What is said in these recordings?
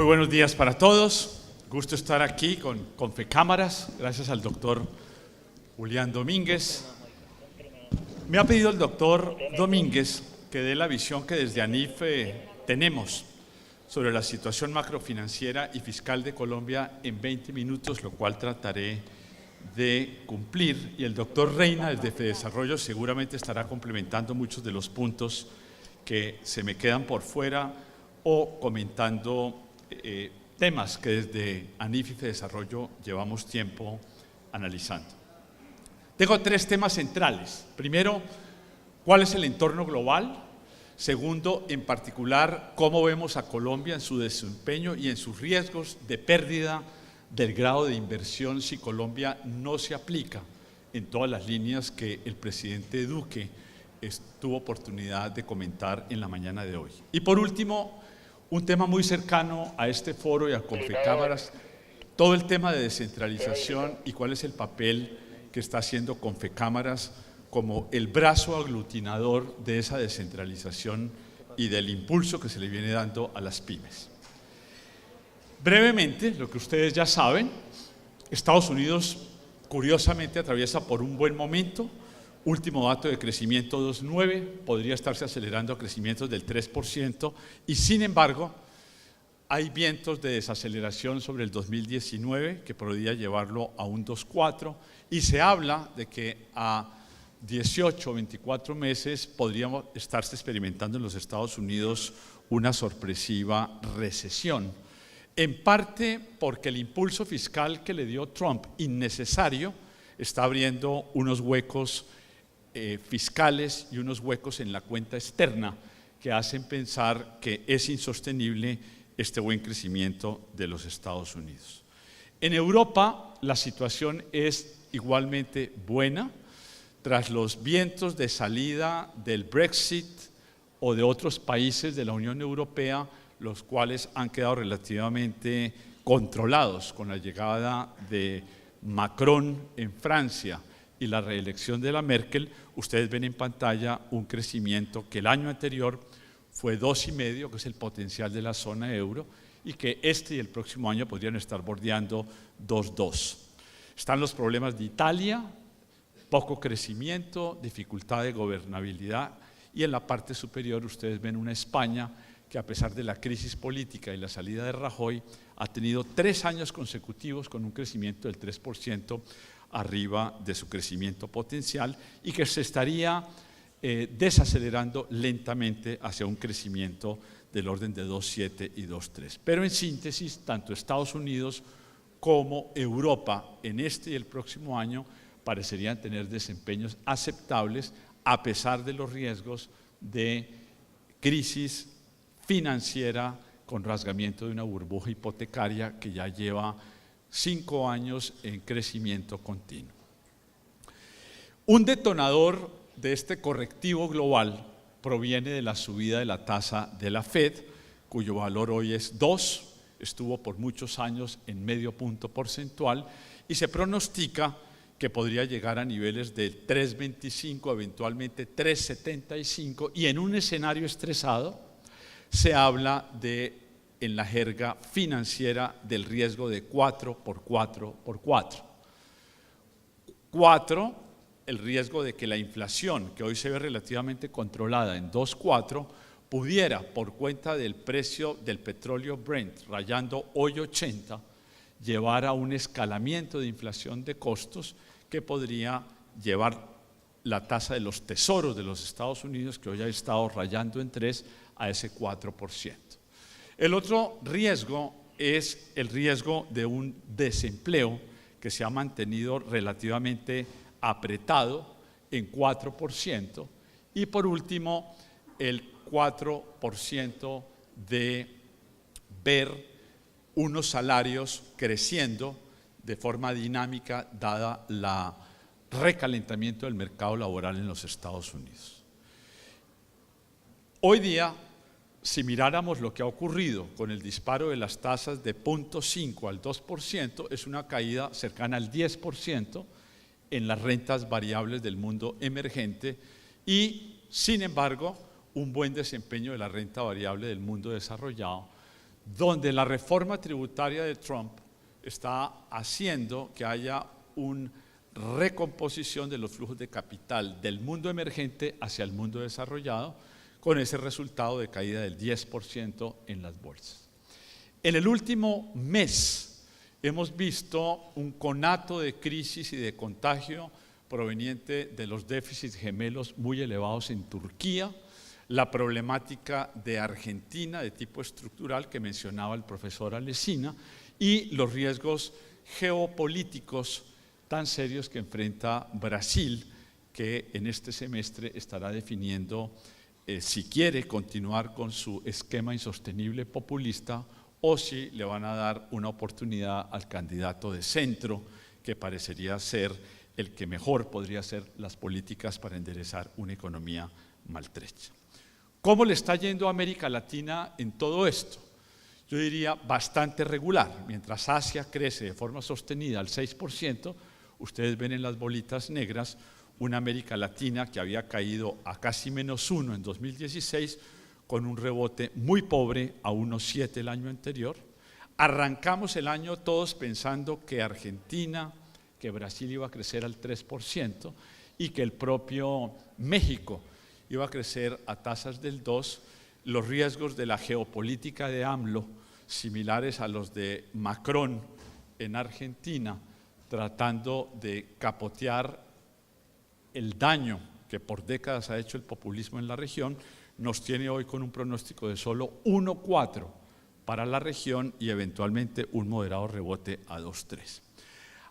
buenos días para todos. Gusto estar aquí con Confecámaras. Gracias al doctor Julián Domínguez. Me ha pedido el doctor Domínguez que dé la visión que desde ANIF tenemos sobre la situación macrofinanciera y fiscal de Colombia en 20 minutos, lo cual trataré de cumplir. Y el doctor Reina, desde FEDesarrollo, seguramente estará complementando muchos de los puntos que se me quedan por fuera o comentando temas que desde ANIF y FEDesarrollo llevamos tiempo analizando. Tengo tres temas centrales. Primero, ¿cuál es el entorno global? Segundo, en particular, cómo vemos a Colombia en su desempeño y en sus riesgos de pérdida del grado de inversión si Colombia no se aplica en todas las líneas que el presidente Duque tuvo oportunidad de comentar en la mañana de hoy. Y por último, un tema muy cercano a este foro y a Confecámaras, todo el tema de descentralización y cuál es el papel que está haciendo Confecámaras como el brazo aglutinador de esa descentralización y del impulso que se le viene dando a las pymes. Brevemente, lo que ustedes ya saben, Estados Unidos curiosamente atraviesa por un buen momento. Último dato de crecimiento 2.9, podría estarse acelerando a crecimientos del 3% y sin embargo hay vientos de desaceleración sobre el 2019 que podría llevarlo a un 2.4 y se habla de que a 18 o 24 meses podríamos estarse experimentando en los Estados Unidos una sorpresiva recesión, en parte porque el impulso fiscal que le dio Trump, innecesario, está abriendo unos huecos fiscales y unos huecos en la cuenta externa que hacen pensar que es insostenible este buen crecimiento de los Estados Unidos. En Europa la situación es igualmente buena tras los vientos de salida del Brexit o de otros países de la Unión Europea, los cuales han quedado relativamente controlados con la llegada de Macron en Francia y la reelección de la Merkel. Ustedes ven en pantalla un crecimiento que el año anterior fue 2,5, que es el potencial de la zona euro, y que este y el próximo año podrían estar bordeando 2,2. Están los problemas de Italia, poco crecimiento, dificultad de gobernabilidad, y en la parte superior ustedes ven una España que a pesar de la crisis política y la salida de Rajoy, ha tenido 3 años consecutivos con un crecimiento del 3% arriba de su crecimiento potencial y que se estaría desacelerando lentamente hacia un crecimiento del orden de 2,7 y 2,3. Pero en síntesis, tanto Estados Unidos como Europa en este y el próximo año parecerían tener desempeños aceptables a pesar de los riesgos de crisis financiera con rasgamiento de una burbuja hipotecaria que ya lleva 5 años en crecimiento continuo. Un detonador de este correctivo global proviene de la subida de la tasa de la Fed, cuyo valor hoy es 2, estuvo por muchos años en medio punto porcentual y se pronostica que podría llegar a niveles de 3,25, eventualmente 3,75, y en un escenario estresado se habla de, en la jerga financiera, del riesgo de 4x4x4. 4, el riesgo de que la inflación, que hoy se ve relativamente controlada en 2,4, pudiera, por cuenta del precio del petróleo Brent rayando hoy 80, llevar a un escalamiento de inflación de costos que podría llevar la tasa de los tesoros de los Estados Unidos, que hoy ha estado rayando en 3, a ese 4%. El otro riesgo es el riesgo de un desempleo que se ha mantenido relativamente apretado en 4%. Y por último, el 4% de ver unos salarios creciendo de forma dinámica dada la recalentamiento del mercado laboral en los Estados Unidos. Hoy día, si miráramos lo que ha ocurrido con el disparo de las tasas de 0,5 al 2%, es una caída cercana al 10% en las rentas variables del mundo emergente y, sin embargo, un buen desempeño de la renta variable del mundo desarrollado, donde la reforma tributaria de Trump está haciendo que haya una recomposición de los flujos de capital del mundo emergente hacia el mundo desarrollado, con ese resultado de caída del 10% en las bolsas. En el último mes hemos visto un conato de crisis y de contagio proveniente de los déficits gemelos muy elevados en Turquía, la problemática de Argentina de tipo estructural que mencionaba el profesor Alesina y los riesgos geopolíticos tan serios que enfrenta Brasil, que en este semestre estará definiendo si quiere continuar con su esquema insostenible populista o si le van a dar una oportunidad al candidato de centro que parecería ser el que mejor podría hacer las políticas para enderezar una economía maltrecha. ¿Cómo le está yendo a América Latina en todo esto? Yo diría bastante regular. Mientras Asia crece de forma sostenida al 6%, ustedes ven en las bolitas negras una América Latina que había caído a casi -1 en 2016, con un rebote muy pobre a 1,7 el año anterior. Arrancamos el año todos pensando que Argentina, que Brasil iba a crecer al 3% y que el propio México iba a crecer a tasas del 2%, los riesgos de la geopolítica de AMLO, similares a los de Macron en Argentina, tratando de capotear el daño que por décadas ha hecho el populismo en la región, nos tiene hoy con un pronóstico de solo 1,4 para la región y eventualmente un moderado rebote a 2,3.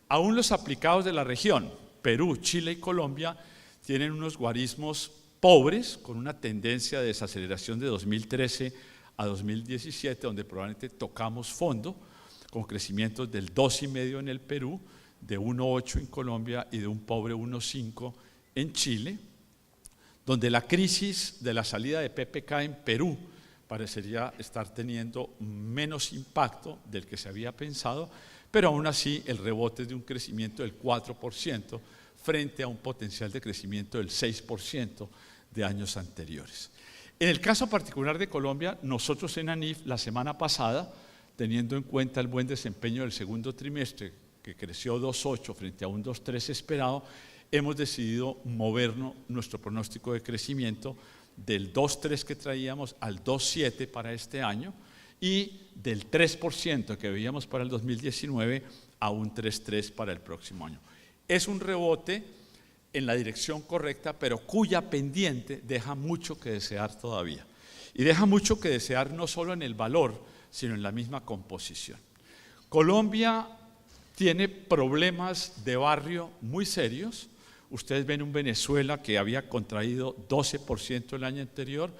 Aún los aplicados de la región, Perú, Chile y Colombia, tienen unos guarismos pobres, con una tendencia de desaceleración de 2013 a 2017, donde probablemente tocamos fondo, con crecimientos del 2,5 en el Perú, de 1,8 en Colombia y de un pobre 1,5 en Chile, donde la crisis de la salida de PPK en Perú parecería estar teniendo menos impacto del que se había pensado, pero aún así el rebote es de un crecimiento del 4% frente a un potencial de crecimiento del 6% de años anteriores. En el caso particular de Colombia, nosotros en ANIF la semana pasada, teniendo en cuenta el buen desempeño del segundo trimestre, que creció 2,8 frente a un 2,3 esperado, hemos decidido movernos nuestro pronóstico de crecimiento del 2,3 que traíamos al 2,7 para este año y del 3% que veíamos para el 2019 a un 3,3 para el próximo año. Es un rebote en la dirección correcta, pero cuya pendiente deja mucho que desear todavía. Y deja mucho que desear no solo en el valor, sino en la misma composición. Colombia tiene problemas de barrio muy serios. Ustedes ven un Venezuela que había contraído 12% el año anterior,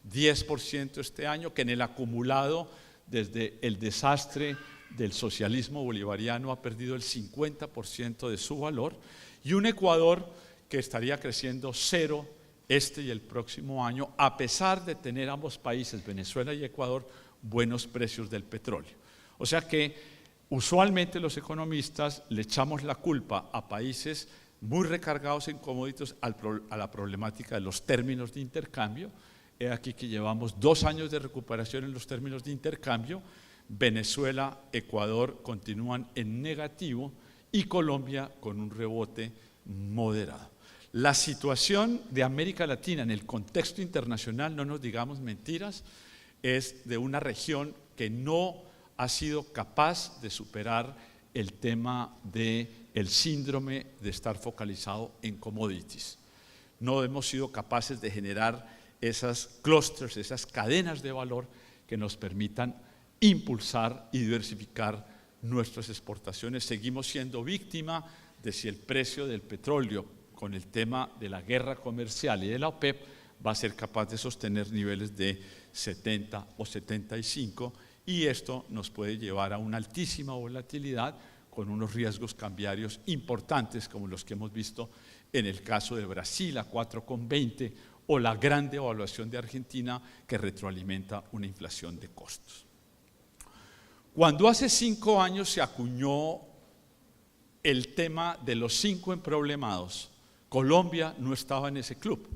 10% este año, que en el acumulado desde el desastre del socialismo bolivariano ha perdido el 50% de su valor, y un Ecuador que estaría creciendo 0 este y el próximo año, a pesar de tener ambos países, Venezuela y Ecuador, buenos precios del petróleo. O sea que usualmente los economistas le echamos la culpa a países muy recargados en commodities a la problemática de los términos de intercambio. He aquí que llevamos 2 años de recuperación en los términos de intercambio. Venezuela, Ecuador continúan en negativo y Colombia con un rebote moderado. La situación de América Latina en el contexto internacional, no nos digamos mentiras, es de una región que no ha sido capaz de superar el tema del síndrome de estar focalizado en commodities. No hemos sido capaces de generar esas clusters, esas cadenas de valor que nos permitan impulsar y diversificar nuestras exportaciones. Seguimos siendo víctima de si el precio del petróleo, con el tema de la guerra comercial y de la OPEP, va a ser capaz de sostener niveles de 70 o 75, y esto nos puede llevar a una altísima volatilidad con unos riesgos cambiarios importantes como los que hemos visto en el caso de Brasil a 4,20 o la gran devaluación de Argentina que retroalimenta una inflación de costos. Cuando hace 5 años se acuñó el tema de los 5 emproblemados, Colombia no estaba en ese club.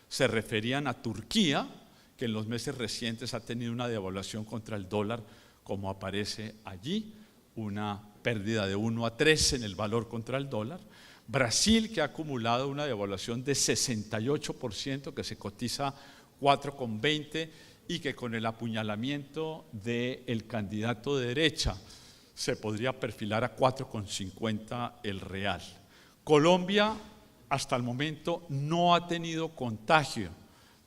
Se referían a Turquía, que en los meses recientes ha tenido una devaluación contra el dólar como aparece allí, una pérdida de 1-3 en el valor contra el dólar. Brasil, que ha acumulado una devaluación de 68%, que se cotiza 4,20, y que con el apuñalamiento del candidato de derecha se podría perfilar a 4,50 el real. Colombia hasta el momento no ha tenido contagio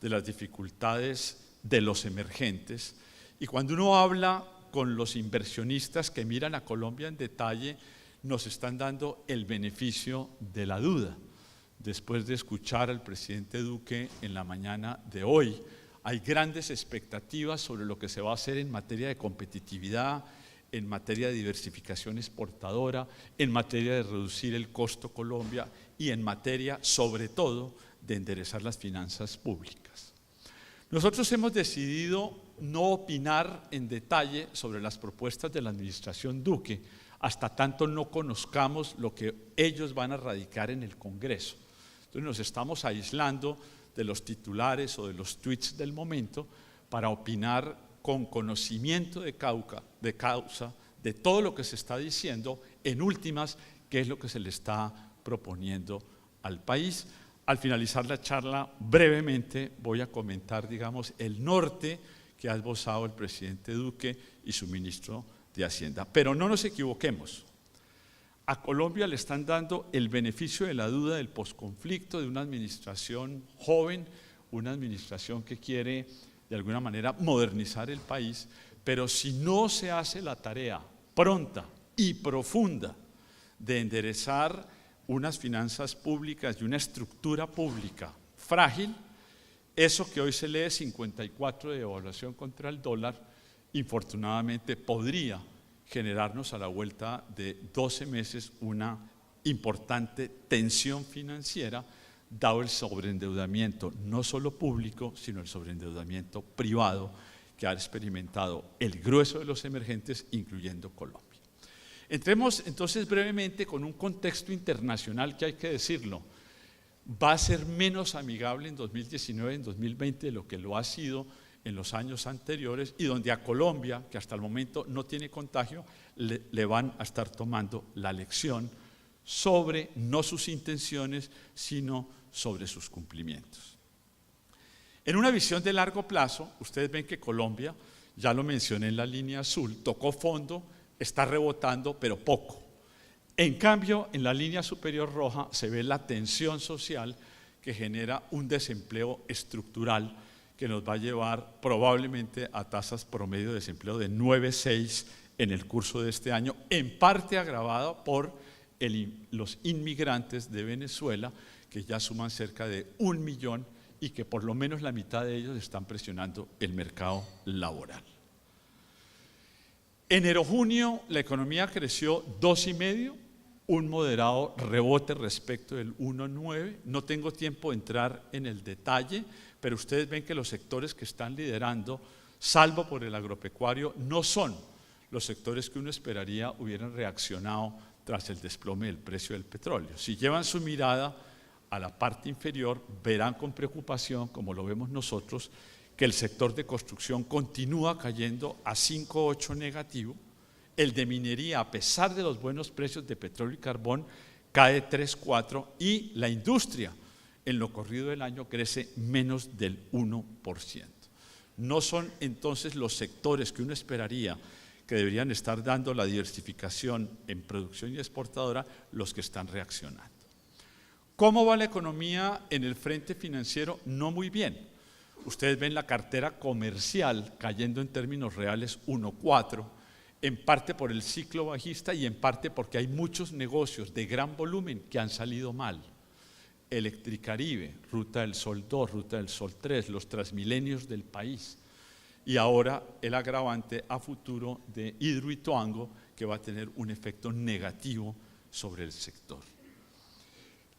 de las dificultades de los emergentes, y cuando uno habla con los inversionistas que miran a Colombia en detalle, nos están dando el beneficio de la duda. Después de escuchar al presidente Duque en la mañana de hoy, hay grandes expectativas sobre lo que se va a hacer en materia de competitividad, en materia de diversificación exportadora, en materia de reducir el costo Colombia y en materia, sobre todo, de enderezar las finanzas públicas. Nosotros hemos decidido no opinar en detalle sobre las propuestas de la administración Duque hasta tanto no conozcamos lo que ellos van a radicar en el Congreso. Entonces nos estamos aislando de los titulares o de los tweets del momento para opinar con conocimiento de causa de todo lo que se está diciendo, en últimas, qué es lo que se le está proponiendo al país. Al finalizar la charla, brevemente voy a comentar, digamos, el norte que ha esbozado el presidente Duque y su ministro de Hacienda. Pero no nos equivoquemos. A Colombia le están dando el beneficio de la duda del posconflicto, de una administración joven, una administración que quiere de alguna manera modernizar el país, pero si no se hace la tarea pronta y profunda de enderezar unas finanzas públicas y una estructura pública frágil, eso que hoy se lee 54 de devaluación contra el dólar, infortunadamente podría generarnos a la vuelta de 12 meses una importante tensión financiera, dado el sobreendeudamiento no solo público, sino el sobreendeudamiento privado que ha experimentado el grueso de los emergentes, incluyendo Colombia. Entremos entonces brevemente con un contexto internacional que hay que decirlo, va a ser menos amigable en 2019, en 2020 de lo que lo ha sido en los años anteriores, y donde a Colombia, que hasta el momento no tiene contagio, le van a estar tomando la lección sobre no sus intenciones, sino sobre sus cumplimientos. En una visión de largo plazo, ustedes ven que Colombia, ya lo mencioné en la línea azul, tocó fondo, está rebotando, pero poco. En cambio, en la línea superior roja se ve la tensión social que genera un desempleo estructural que nos va a llevar probablemente a tasas promedio de desempleo de 9,6 en el curso de este año, en parte agravada por los inmigrantes de Venezuela, que ya suman cerca de 1 millón y que por lo menos la mitad de ellos están presionando el mercado laboral. Enero-junio la economía creció 2,5%, un moderado rebote respecto del 1,9%. No tengo tiempo de entrar en el detalle, pero ustedes ven que los sectores que están liderando, salvo por el agropecuario, no son los sectores que uno esperaría hubieran reaccionado tras el desplome del precio del petróleo. Si llevan su mirada a la parte inferior, verán con preocupación, como lo vemos nosotros, que el sector de construcción continúa cayendo a 5,8 negativo, el de minería, a pesar de los buenos precios de petróleo y carbón, cae 3,4, y la industria, en lo corrido del año, crece menos del 1%. No son entonces los sectores que uno esperaría que deberían estar dando la diversificación en producción y exportadora los que están reaccionando. ¿Cómo va la economía en el frente financiero? No muy bien. Ustedes ven la cartera comercial cayendo en términos reales 1,4%, en parte por el ciclo bajista y en parte porque hay muchos negocios de gran volumen que han salido mal. Electricaribe, Ruta del Sol 2, Ruta del Sol 3, los Transmilenios del país, y ahora el agravante a futuro de Hidroituango, que va a tener un efecto negativo sobre el sector.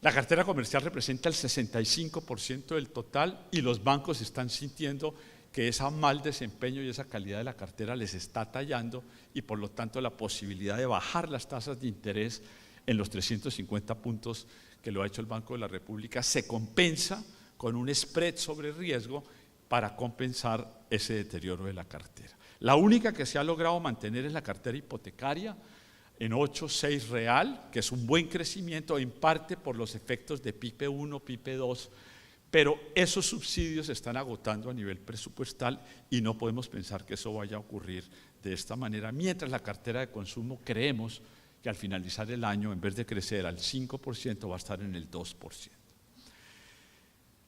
La cartera comercial representa el 65% del total y los bancos están sintiendo que ese mal desempeño y esa calidad de la cartera les está tallando, y por lo tanto la posibilidad de bajar las tasas de interés en los 350 puntos que lo ha hecho el Banco de la República se compensa con un spread sobre riesgo para compensar ese deterioro de la cartera. La única que se ha logrado mantener es la cartera hipotecaria en 8,6 real, que es un buen crecimiento en parte por los efectos de PIPE 1, PIPE 2, pero esos subsidios se están agotando a nivel presupuestal y no podemos pensar que eso vaya a ocurrir de esta manera, mientras la cartera de consumo creemos que al finalizar el año, en vez de crecer al 5%, va a estar en el 2%.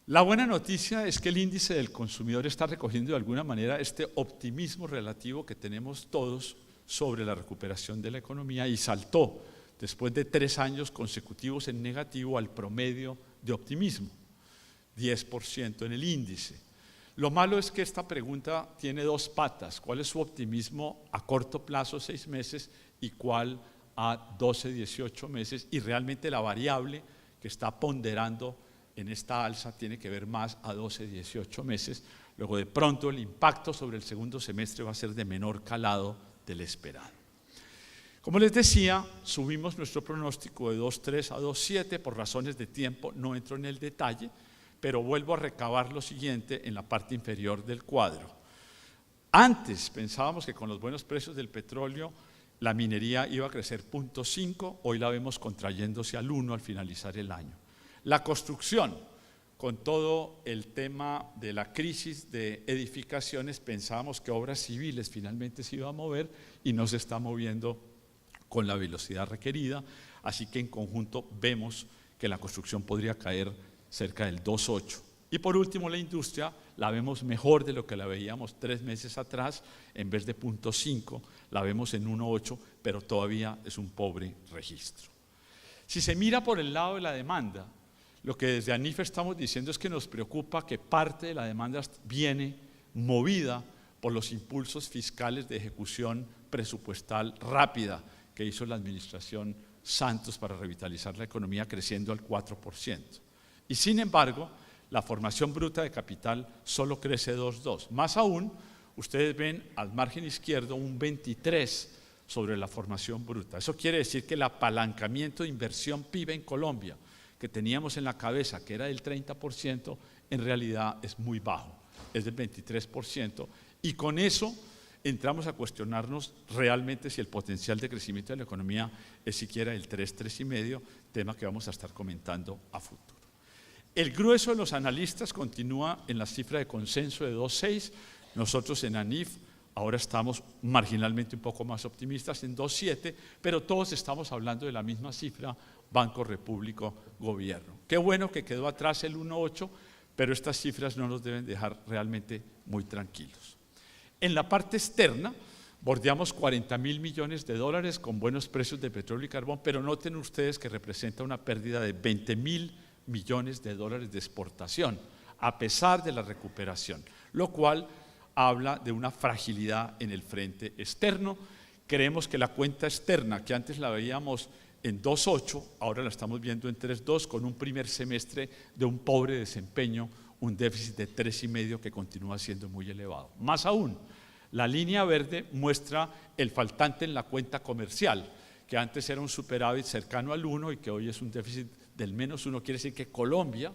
La buena noticia es que el índice del consumidor está recogiendo de alguna manera este optimismo relativo que tenemos todos sobre la recuperación de la economía y saltó después de 3 años consecutivos en negativo al promedio de optimismo, 10% en el índice. Lo malo es que esta pregunta tiene 2 patas: ¿cuál es su optimismo a corto plazo, 6 meses, y cuál a 12, 18 meses? Y realmente la variable que está ponderando en esta alza tiene que ver más a 12, 18 meses. Luego de pronto el impacto sobre el segundo semestre va a ser de menor calado del esperado. Como les decía, subimos nuestro pronóstico de 2,3 a 2,7 por razones de tiempo, no entro en el detalle, pero vuelvo a recabar lo siguiente en la parte inferior del cuadro. Antes pensábamos que con los buenos precios del petróleo la minería iba a crecer 0,5, hoy la vemos contrayéndose al 1 al finalizar el año. La construcción, con todo el tema de la crisis de edificaciones, pensábamos que obras civiles finalmente se iba a mover y no se está moviendo con la velocidad requerida, así que en conjunto vemos que la construcción podría caer cerca del 2,8. Y por último, la industria la vemos mejor de lo que la veíamos 3 meses atrás. En vez de 0,5 la vemos en 1,8, pero todavía es un pobre registro. Si se mira por el lado de la demanda, lo que desde ANIF estamos diciendo es que nos preocupa que parte de la demanda viene movida por los impulsos fiscales de ejecución presupuestal rápida que hizo la administración Santos para revitalizar la economía, creciendo al 4%. Y sin embargo, la formación bruta de capital solo crece 2,2. Más aún, ustedes ven al margen izquierdo un 23 sobre la formación bruta. Eso quiere decir que el apalancamiento de inversión PIB en Colombia, que teníamos en la cabeza, que era del 30%, en realidad es muy bajo, es del 23%, y con eso entramos a cuestionarnos realmente si el potencial de crecimiento de la economía es siquiera el 3, 3,5, tema que vamos a estar comentando a futuro. El grueso de los analistas continúa en la cifra de consenso de 2,6, nosotros en ANIF ahora estamos marginalmente un poco más optimistas en 2,7, pero todos estamos hablando de la misma cifra, Banco, República, Gobierno. Qué bueno que quedó atrás el 1,8, pero estas cifras no nos deben dejar realmente muy tranquilos. En la parte externa, bordeamos 40.000 millones de dólares con buenos precios de petróleo y carbón, pero noten ustedes que representa una pérdida de 20.000 millones de dólares de exportación, a pesar de la recuperación, lo cual habla de una fragilidad en el frente externo. Creemos que la cuenta externa, que antes la veíamos en 2,8, ahora la estamos viendo en 3,2, con un primer semestre de un pobre desempeño, un déficit de 3,5 que continúa siendo muy elevado. Más aún, la línea verde muestra el faltante en la cuenta comercial, que antes era un superávit cercano al 1 y que hoy es un déficit del -1. Quiere decir que Colombia,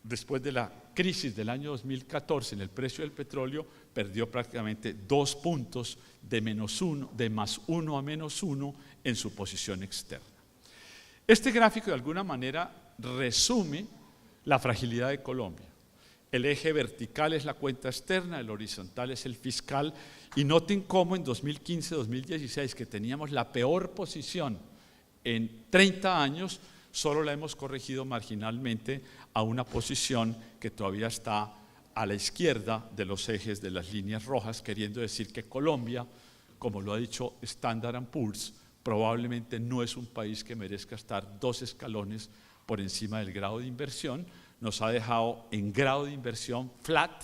después de la crisis del año 2014 en el precio del petróleo, perdió prácticamente 2 puntos de +1, de +1 a -1 en su posición externa. Este gráfico de alguna manera resume la fragilidad de Colombia. El eje vertical es la cuenta externa, el horizontal es el fiscal, y noten cómo en 2015-2016, que teníamos la peor posición en 30 años, solo la hemos corregido marginalmente a una posición que todavía está a la izquierda de los ejes de las líneas rojas, queriendo decir que Colombia, como lo ha dicho Standard & Poor's, probablemente no es un país que merezca estar 2 escalones por encima del grado de inversión. Nos ha dejado en grado de inversión flat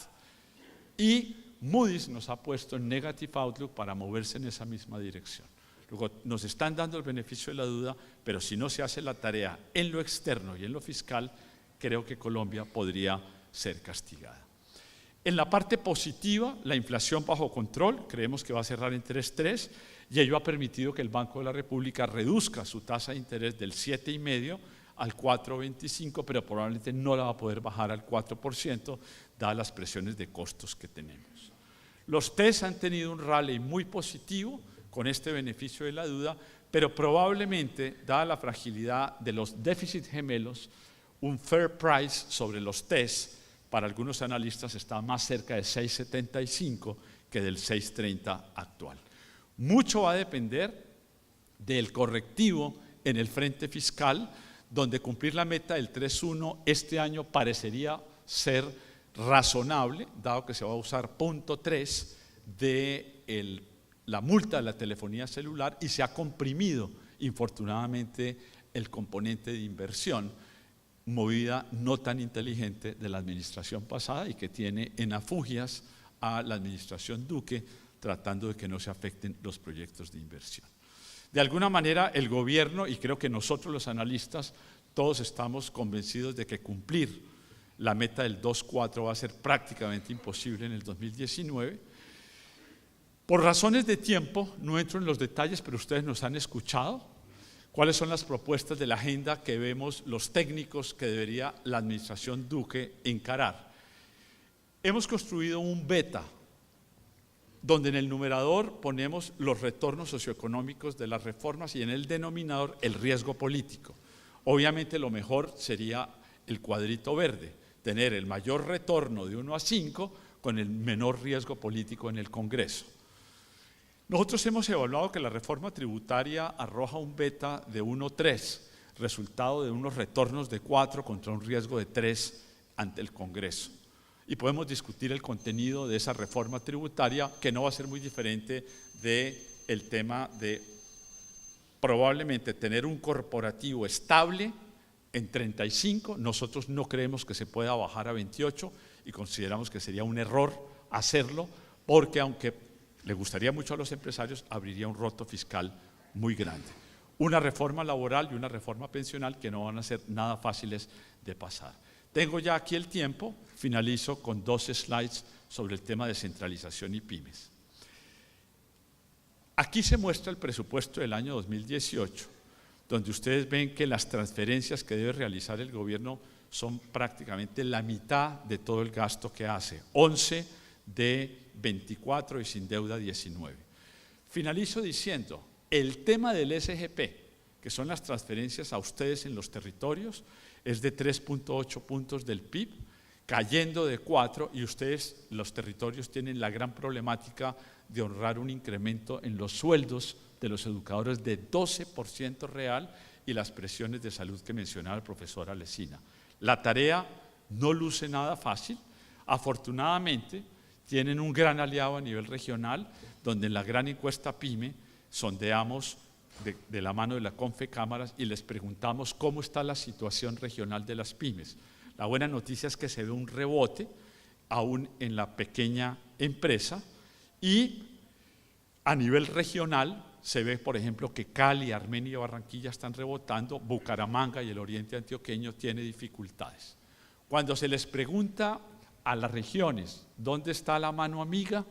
y Moody's nos ha puesto en negative outlook para moverse en esa misma dirección. Luego nos están dando el beneficio de la duda, pero si no se hace la tarea en lo externo y en lo fiscal, creo que Colombia podría ser castigada. En la parte positiva, la inflación bajo control, creemos que va a cerrar en 3,3, y ello ha permitido que el Banco de la República reduzca su tasa de interés del 7,5 al 4,25, pero probablemente no la va a poder bajar al 4%, dadas las presiones de costos que tenemos. Los test han tenido un rally muy positivo con este beneficio de la duda, pero probablemente, dada la fragilidad de los déficits gemelos, un fair price sobre los test para algunos analistas está más cerca de 6.75 que del 6.30 actual. Mucho va a depender del correctivo en el frente fiscal, donde cumplir la meta del 3.1 este año parecería ser razonable, dado que se va a usar 0.3 de la multa de la telefonía celular y se ha comprimido, infortunadamente, el componente de inversión, movida no tan inteligente de la administración pasada y que tiene en afugias a la administración Duque, tratando de que no se afecten los proyectos de inversión. De alguna manera, el gobierno, y creo que nosotros los analistas, todos estamos convencidos de que cumplir la meta del 2.4 va a ser prácticamente imposible en el 2019. Por razones de tiempo, no entro en los detalles, pero ustedes nos han escuchado. ¿Cuáles son las propuestas de la agenda que vemos los técnicos que debería la administración Duque encarar? Hemos construido un beta, donde en el numerador ponemos los retornos socioeconómicos de las reformas y en el denominador el riesgo político. Obviamente lo mejor sería el cuadrito verde, tener el mayor retorno de 1 a 5 con el menor riesgo político en el Congreso. Nosotros hemos evaluado que la reforma tributaria arroja un beta de 1.3, resultado de unos retornos de 4 contra un riesgo de 3 ante el Congreso. Y podemos discutir el contenido de esa reforma tributaria, que no va a ser muy diferente del tema de probablemente tener un corporativo estable en 35, nosotros no creemos que se pueda bajar a 28 y consideramos que sería un error hacerlo, porque aunque le gustaría mucho a los empresarios, abriría un roto fiscal muy grande. Una reforma laboral y una reforma pensional que no van a ser nada fáciles de pasar. Tengo ya aquí el tiempo, finalizo con 2 slides sobre el tema de descentralización y pymes. Aquí se muestra el presupuesto del año 2018, donde ustedes ven que las transferencias que debe realizar el gobierno son prácticamente la mitad de todo el gasto que hace, 11 de 24 y sin deuda 19. Finalizo diciendo, el tema del SGP, que son las transferencias a ustedes en los territorios, es de 3.8 puntos del PIB, cayendo de 4, y ustedes, los territorios, tienen la gran problemática de honrar un incremento en los sueldos de los educadores de 12% real y las presiones de salud que mencionaba el profesor Alesina. La tarea no luce nada fácil. Afortunadamente, tienen un gran aliado a nivel regional, donde en la gran encuesta PYME sondeamos de la mano de la Confecámaras y les preguntamos cómo está la situación regional de las pymes. La buena noticia es que se ve un rebote aún en la pequeña empresa y a nivel regional se ve, por ejemplo, que Cali, Armenia y Barranquilla están rebotando, Bucaramanga y el oriente antioqueño tiene dificultades. Cuando se les pregunta a las regiones dónde está la mano amiga,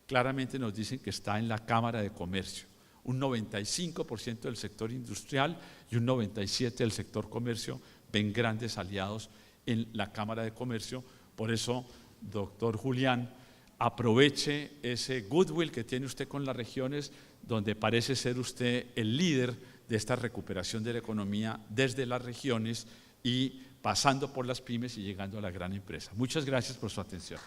claramente nos dicen que está en la Cámara de Comercio. Un 95% del sector industrial y un 97% del sector comercio ven grandes aliados en la Cámara de Comercio. Por eso, doctor Julián, aproveche ese goodwill que tiene usted con las regiones, donde parece ser usted el líder de esta recuperación de la economía desde las regiones y pasando por las pymes y llegando a la gran empresa. Muchas gracias por su atención.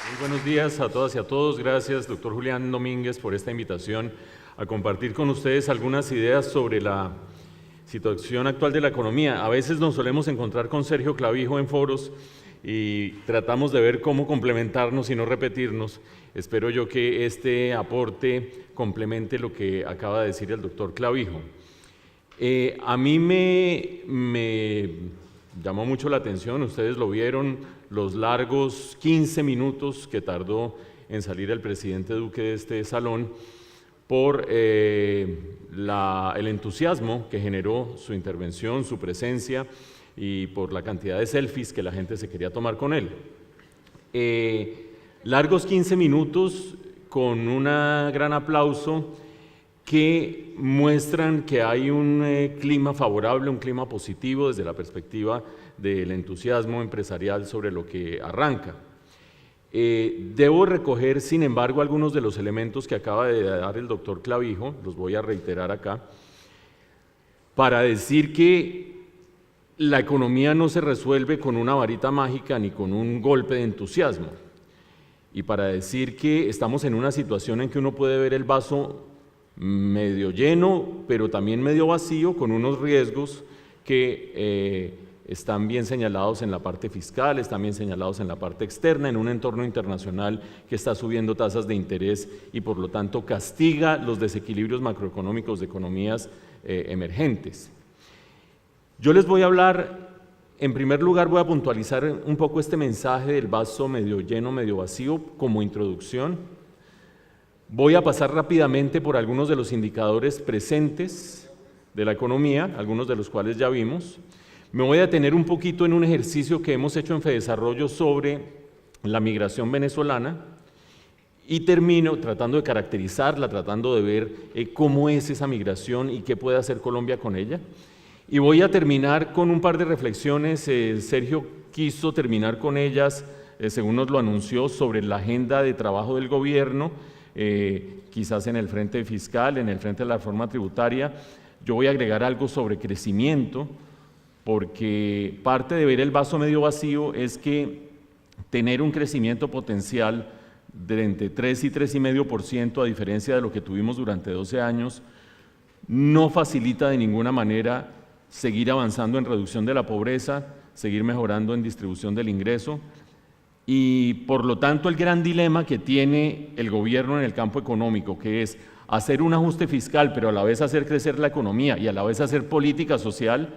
Muy buenos días a todas y a todos. Gracias, doctor Julián Domínguez, por esta invitación a compartir con ustedes algunas ideas sobre la situación actual de la economía. A veces nos solemos encontrar con Sergio Clavijo en foros y tratamos de ver cómo complementarnos y no repetirnos. Espero yo que este aporte complemente lo que acaba de decir el doctor Clavijo. A mí me llamó mucho la atención, ustedes lo vieron, los largos 15 minutos que tardó en salir el presidente Duque de este salón por el entusiasmo que generó su intervención, su presencia y por la cantidad de selfies que la gente se quería tomar con él. Largos 15 minutos con un gran aplauso que muestran que hay un clima favorable, un clima positivo desde la perspectiva del entusiasmo empresarial sobre lo que arranca. Debo recoger, sin embargo, algunos de los elementos que acaba de dar el doctor Clavijo, los voy a reiterar acá, para decir que la economía no se resuelve con una varita mágica ni con un golpe de entusiasmo, y para decir que estamos en una situación en que uno puede ver el vaso medio lleno, pero también medio vacío, con unos riesgos que están bien señalados en la parte fiscal, están bien señalados en la parte externa, en un entorno internacional que está subiendo tasas de interés y por lo tanto castiga los desequilibrios macroeconómicos de economías emergentes. Yo les voy a hablar, en primer lugar voy a puntualizar un poco este mensaje del vaso medio lleno, medio vacío como introducción. Voy a pasar rápidamente por algunos de los indicadores presentes de la economía, algunos de los cuales ya vimos. Me voy a detener un poquito en un ejercicio que hemos hecho en FEDesarrollo sobre la migración venezolana y termino tratando de caracterizarla, tratando de ver cómo es esa migración y qué puede hacer Colombia con ella. Y voy a terminar con un par de reflexiones. Sergio quiso terminar con ellas, según nos lo anunció, sobre la agenda de trabajo del gobierno, quizás en el frente fiscal, en el frente de la reforma tributaria. Yo voy a agregar algo sobre crecimiento, porque parte de ver el vaso medio vacío es que tener un crecimiento potencial de entre 3 y 3,5%, a diferencia de lo que tuvimos durante 12 años, no facilita de ninguna manera seguir avanzando en reducción de la pobreza, seguir mejorando en distribución del ingreso, y por lo tanto el gran dilema que tiene el gobierno en el campo económico, que es hacer un ajuste fiscal, pero a la vez hacer crecer la economía y a la vez hacer política social,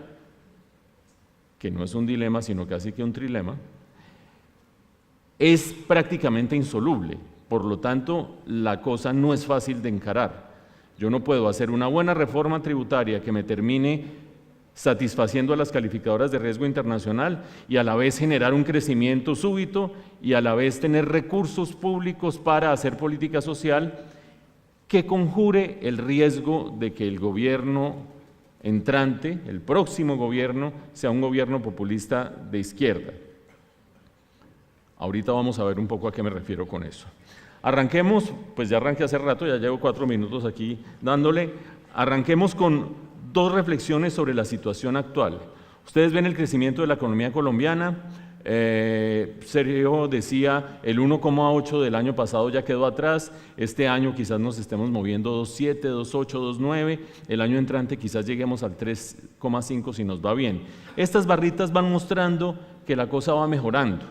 que no es un dilema, sino casi que un trilema, es prácticamente insoluble. Por lo tanto, la cosa no es fácil de encarar. Yo no puedo hacer una buena reforma tributaria que me termine satisfaciendo a las calificadoras de riesgo internacional y a la vez generar un crecimiento súbito y a la vez tener recursos públicos para hacer política social que conjure el riesgo de que el gobierno entrante, el próximo gobierno, sea un gobierno populista de izquierda. Ahorita vamos a ver un poco a qué me refiero con eso. Arranquemos, pues ya arranqué hace rato, ya llevo 4 minutos aquí dándole. Arranquemos con 2 reflexiones sobre la situación actual. Ustedes ven el crecimiento de la economía colombiana. Sergio decía, el 1,8 del año pasado ya quedó atrás, este año quizás nos estemos moviendo 2,7, 2,8, 2,9, el año entrante quizás lleguemos al 3,5 si nos va bien. Estas barritas van mostrando que la cosa va mejorando.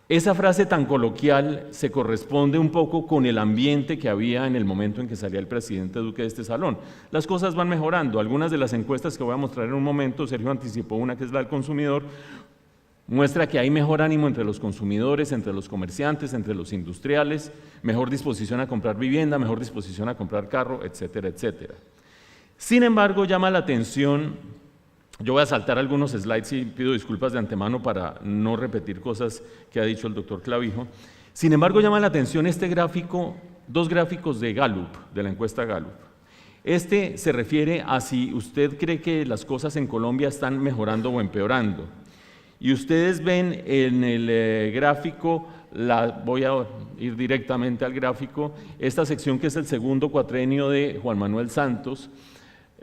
Esa frase tan coloquial se corresponde un poco con el ambiente que había en el momento en que salía el presidente Duque de este salón. Las cosas van mejorando. Algunas de las encuestas que voy a mostrar en un momento, Sergio anticipó una que es la del consumidor, muestra que hay mejor ánimo entre los consumidores, entre los comerciantes, entre los industriales, mejor disposición a comprar vivienda, mejor disposición a comprar carro, etcétera, etcétera. Sin embargo, llama la atención. Yo voy a saltar algunos slides y pido disculpas de antemano para no repetir cosas que ha dicho el doctor Clavijo. Sin embargo, llama la atención este gráfico, 2 gráficos de Gallup, de la encuesta Gallup. Este se refiere a si usted cree que las cosas en Colombia están mejorando o empeorando. Y ustedes ven en el gráfico, voy a ir directamente al gráfico, esta sección que es el segundo cuatrenio de Juan Manuel Santos.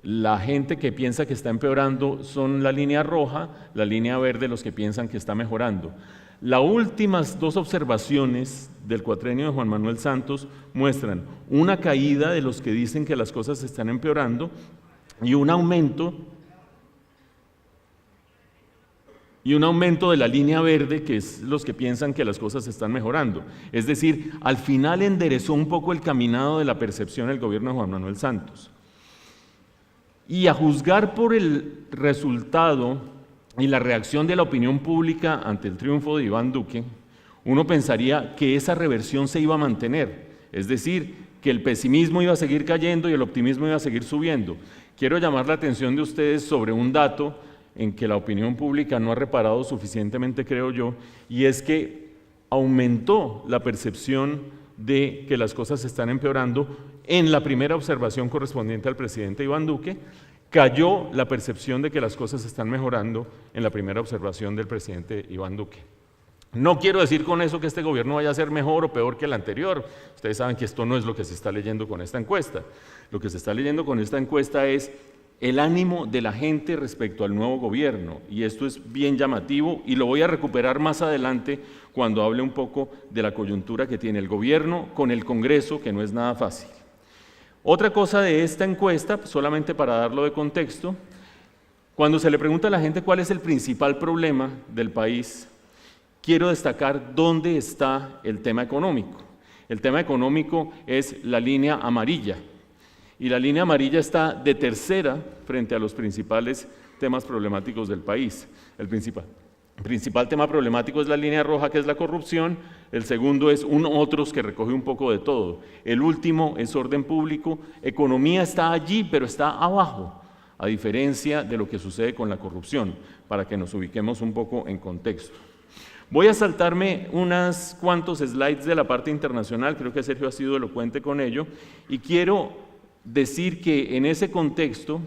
La gente que piensa que está empeorando son la línea roja, la línea verde los que piensan que está mejorando. Las últimas 2 observaciones del cuatrenio de Juan Manuel Santos muestran una caída de los que dicen que las cosas están empeorando y un aumento de la línea verde, que es los que piensan que las cosas están mejorando. Es decir, al final enderezó un poco el caminado de la percepción del gobierno de Juan Manuel Santos. Y a juzgar por el resultado y la reacción de la opinión pública ante el triunfo de Iván Duque, uno pensaría que esa reversión se iba a mantener, es decir, que el pesimismo iba a seguir cayendo y el optimismo iba a seguir subiendo. Quiero llamar la atención de ustedes sobre un dato en que la opinión pública no ha reparado suficientemente, creo yo, y es que aumentó la percepción de que las cosas están empeorando en la primera observación correspondiente al presidente Iván Duque, cayó la percepción de que las cosas están mejorando en la primera observación del presidente Iván Duque. No quiero decir con eso que este gobierno vaya a ser mejor o peor que el anterior. Ustedes saben que esto no es lo que se está leyendo con esta encuesta. Lo que se está leyendo con esta encuesta es el ánimo de la gente respecto al nuevo gobierno, y esto es bien llamativo y lo voy a recuperar más adelante cuando hable un poco de la coyuntura que tiene el gobierno con el Congreso, que no es nada fácil. Otra cosa de esta encuesta, solamente para darlo de contexto, cuando se le pregunta a la gente cuál es el principal problema del país, quiero destacar dónde está el tema económico. El tema económico es la línea amarilla, y la línea amarilla está de tercera frente a los principales temas problemáticos del país. El principal tema problemático es la línea roja, que es la corrupción. El segundo es otros, que recoge un poco de todo. El último es orden público. Economía está allí, pero está abajo, a diferencia de lo que sucede con la corrupción, para que nos ubiquemos un poco en contexto. Voy a saltarme unos cuantos slides de la parte internacional, creo que Sergio ha sido elocuente con ello, y quiero decir que en ese contexto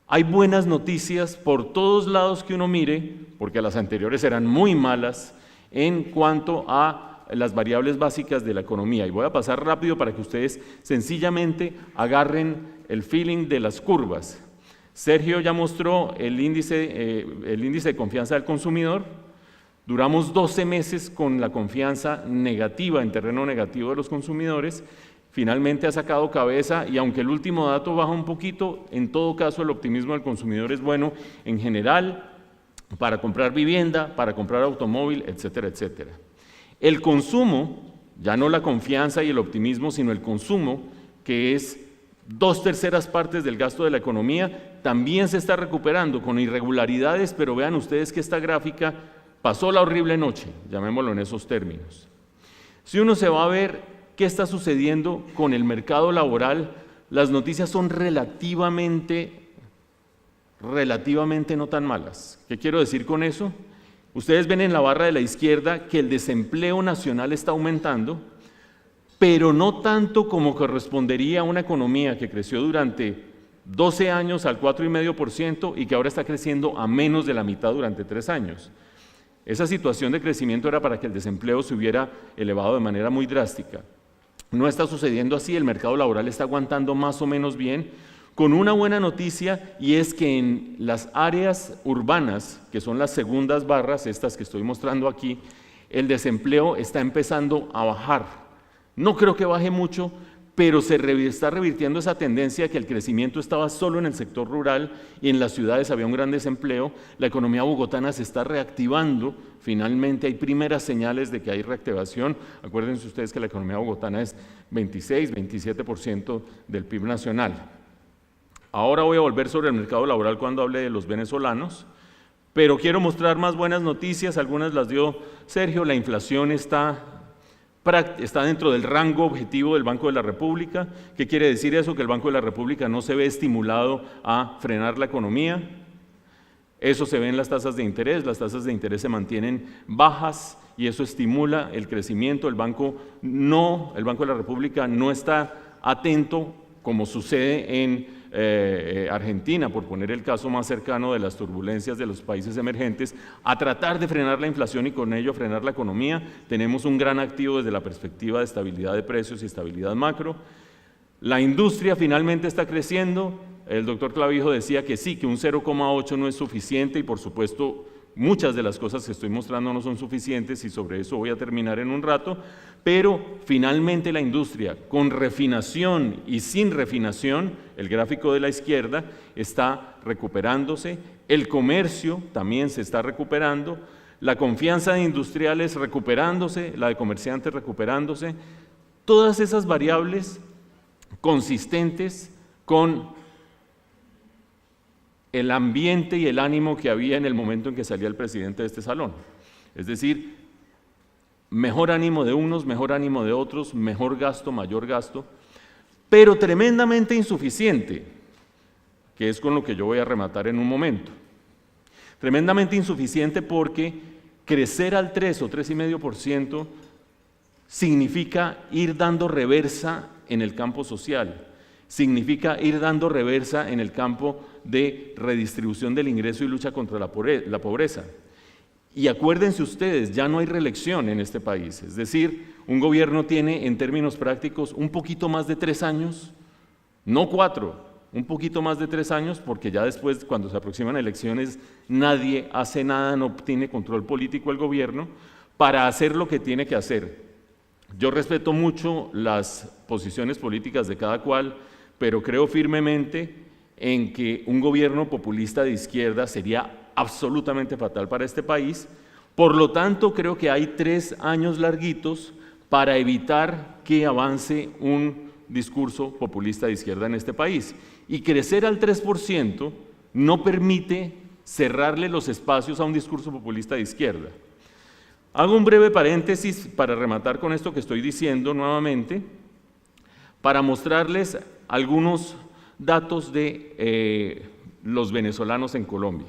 hay buenas noticias por todos lados que uno mire, porque las anteriores eran muy malas en cuanto a las variables básicas de la economía. Y voy a pasar rápido para que ustedes sencillamente agarren el feeling de las curvas. Sergio ya mostró el índice de confianza del consumidor. Duramos 12 meses con la confianza negativa, en terreno negativo de los consumidores. Finalmente ha sacado cabeza, y aunque el último dato baja un poquito, en todo caso el optimismo del consumidor es bueno en general para comprar vivienda, para comprar automóvil, etcétera, etcétera. El consumo, ya no la confianza y el optimismo, sino el consumo, que es 2/3 partes del gasto de la economía, también se está recuperando con irregularidades, pero vean ustedes que esta gráfica pasó la horrible noche, llamémoslo en esos términos. Si uno se va a ver qué está sucediendo con el mercado laboral, las noticias son relativamente no tan malas. ¿Qué quiero decir con eso? Ustedes ven en la barra de la izquierda que el desempleo nacional está aumentando, pero no tanto como correspondería a una economía que creció durante 12 años al 4,5% y que ahora está creciendo a menos de la mitad durante 3 años. Esa situación de crecimiento era para que el desempleo se hubiera elevado de manera muy drástica. No está sucediendo así, el mercado laboral está aguantando más o menos bien, con una buena noticia, y es que en las áreas urbanas, que son las segundas barras, estas que estoy mostrando aquí, el desempleo está empezando a bajar. No creo que baje mucho, pero se está revirtiendo esa tendencia que el crecimiento estaba solo en el sector rural y en las ciudades había un gran desempleo. La economía bogotana se está reactivando, finalmente hay primeras señales de que hay reactivación. Acuérdense ustedes que la economía bogotana es 26-27% del PIB nacional. Ahora voy a volver sobre el mercado laboral cuando hable de los venezolanos, pero quiero mostrar más buenas noticias, algunas las dio Sergio. La inflación está dentro del rango objetivo del Banco de la República. ¿Qué quiere decir eso? Que el Banco de la República no se ve estimulado a frenar la economía. Eso se ve en las tasas de interés se mantienen bajas y eso estimula el crecimiento. El Banco de la República no está atento, como sucede en Argentina, por poner el caso más cercano de las turbulencias de los países emergentes, a tratar de frenar la inflación y con ello frenar la economía. Tenemos un gran activo desde la perspectiva de estabilidad de precios y estabilidad macro. La industria finalmente está creciendo. El doctor Clavijo decía que sí, que un 0,8 no es suficiente, y por supuesto muchas de las cosas que estoy mostrando no son suficientes, y sobre eso voy a terminar en un rato, pero finalmente la industria, con refinación y sin refinación, el gráfico de la izquierda, está recuperándose. El comercio también se está recuperando, la confianza de industriales recuperándose, la de comerciantes recuperándose. Todas esas variables consistentes con el ambiente y el ánimo que había en el momento en que salía el presidente de este salón. Es decir, mejor ánimo de unos, mejor ánimo de otros, mejor gasto, mayor gasto, pero tremendamente insuficiente, que es con lo que yo voy a rematar en un momento. Tremendamente insuficiente porque crecer al 3 o 3,5% significa ir dando reversa en el campo social, significa ir dando reversa en el campo de redistribución del ingreso y lucha contra la pobreza. Y acuérdense ustedes, ya no hay reelección en este país, es decir, un gobierno tiene en términos prácticos un poquito más de 3 años, no 4, un poquito más de 3 años, porque ya después, cuando se aproximan elecciones, nadie hace nada, no tiene control político el gobierno, para hacer lo que tiene que hacer. Yo respeto mucho las posiciones políticas de cada cual, pero creo firmemente en que un gobierno populista de izquierda sería absolutamente fatal para este país. Por lo tanto, creo que hay 3 años larguitos para evitar que avance un discurso populista de izquierda en este país. Y crecer al 3% no permite cerrarle los espacios a un discurso populista de izquierda. Hago un breve paréntesis para rematar con esto que estoy diciendo nuevamente, para mostrarles algunos datos de los venezolanos en Colombia.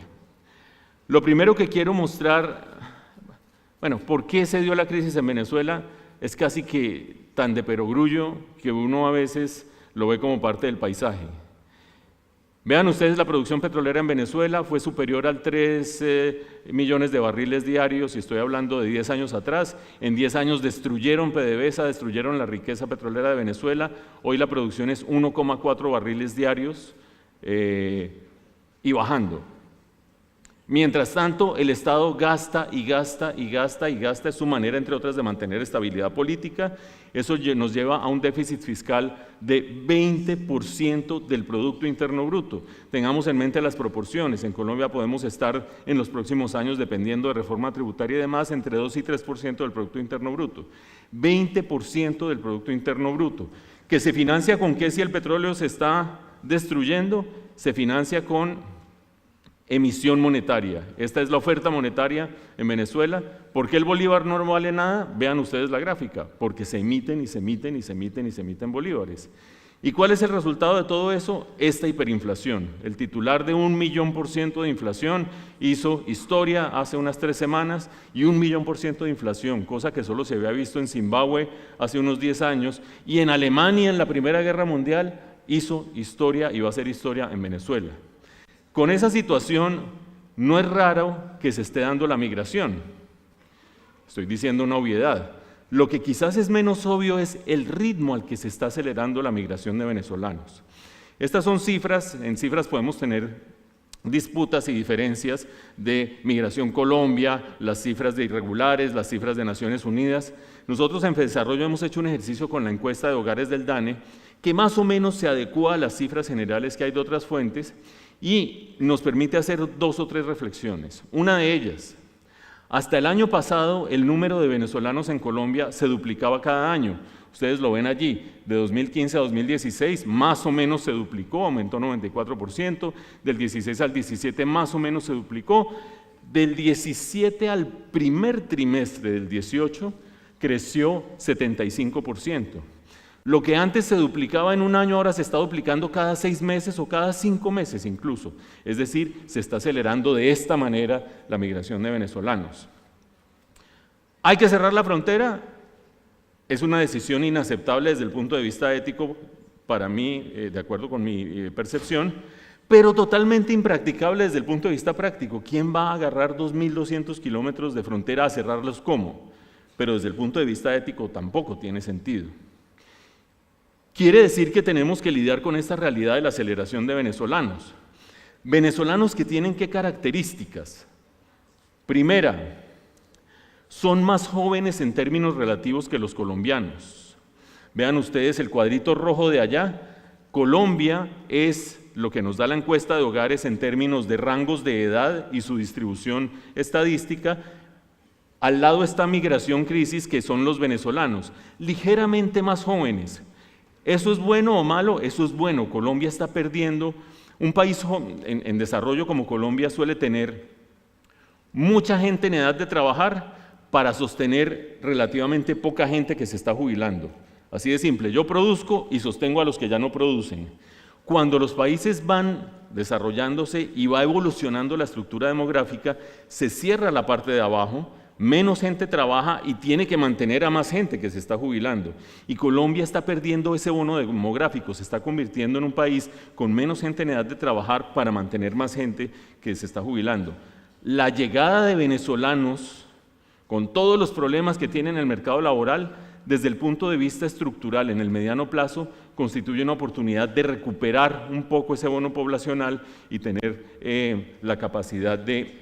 Lo primero que quiero mostrar, bueno, ¿por qué se dio la crisis en Venezuela? Es casi que tan de perogrullo que uno a veces lo ve como parte del paisaje. Vean ustedes, la producción petrolera en Venezuela fue superior al 3 millones de barriles diarios, y estoy hablando de 10 años atrás. En 10 años destruyeron PDVSA, destruyeron la riqueza petrolera de Venezuela. Hoy la producción es 1,4 barriles diarios y bajando. Mientras tanto, el Estado gasta y gasta y gasta y gasta, es su manera, entre otras, de mantener estabilidad política. Eso nos lleva a un déficit fiscal de 20% del Producto Interno Bruto. Tengamos en mente las proporciones. En Colombia podemos estar en los próximos años, dependiendo de reforma tributaria y demás, entre 2 y 3% del Producto Interno Bruto. 20% del Producto Interno Bruto. ¿Que se financia con qué si el petróleo se está destruyendo? Se financia con emisión monetaria. Esta es la oferta monetaria en Venezuela. ¿Por qué el bolívar no vale nada? Vean ustedes la gráfica, porque se emiten y se emiten y se emiten y se emiten bolívares. ¿Y cuál es el resultado de todo eso? Esta hiperinflación. El titular de 1.000.000% de inflación hizo historia hace unas 3 semanas, y 1.000.000% de inflación, cosa que solo se había visto en Zimbabue hace unos 10 años, y en Alemania en la Primera Guerra Mundial hizo historia y va a hacer historia en Venezuela. Con esa situación, no es raro que se esté dando la migración. Estoy diciendo una obviedad. Lo que quizás es menos obvio es el ritmo al que se está acelerando la migración de venezolanos. Estas son cifras, en cifras podemos tener disputas y diferencias de Migración Colombia, las cifras de irregulares, las cifras de Naciones Unidas. Nosotros en FEDesarrollo hemos hecho un ejercicio con la encuesta de hogares del DANE que más o menos se adecua a las cifras generales que hay de otras fuentes, y nos permite hacer 2 o 3 reflexiones. Una de ellas, hasta el año pasado el número de venezolanos en Colombia se duplicaba cada año. Ustedes lo ven allí, de 2015 a 2016 más o menos se duplicó, aumentó 94%, del 16 al 17 más o menos se duplicó, del 17 al primer trimestre del 18 creció 75%. Lo que antes se duplicaba en un año, ahora se está duplicando cada 6 meses o cada 5 meses incluso. Es decir, se está acelerando de esta manera la migración de venezolanos. ¿Hay que cerrar la frontera? Es una decisión inaceptable desde el punto de vista ético para mí, de acuerdo con mi percepción, pero totalmente impracticable desde el punto de vista práctico. ¿Quién va a agarrar 2.200 kilómetros de frontera a cerrarlos cómo? Pero desde el punto de vista ético tampoco tiene sentido. Quiere decir que tenemos que lidiar con esta realidad de la aceleración de venezolanos. Venezolanos que tienen ¿qué características? Primera, son más jóvenes en términos relativos que los colombianos. Vean ustedes el cuadrito rojo de allá. Colombia es lo que nos da la encuesta de hogares en términos de rangos de edad y su distribución estadística. Al lado está migración crisis, que son los venezolanos, ligeramente más jóvenes. ¿Eso es bueno o malo? Eso es bueno. Colombia está perdiendo. Un país en desarrollo como Colombia suele tener mucha gente en edad de trabajar para sostener relativamente poca gente que se está jubilando. Así de simple. Yo produzco y sostengo a los que ya no producen. Cuando los países van desarrollándose y va evolucionando la estructura demográfica, se cierra la parte de abajo, menos gente trabaja y tiene que mantener a más gente que se está jubilando. Y Colombia está perdiendo ese bono demográfico, se está convirtiendo en un país con menos gente en edad de trabajar para mantener más gente que se está jubilando. la llegada de venezolanos, con todos los problemas que tiene en el mercado laboral, desde el punto de vista estructural, en el mediano plazo, constituye una oportunidad de recuperar un poco ese bono poblacional y tener la capacidad de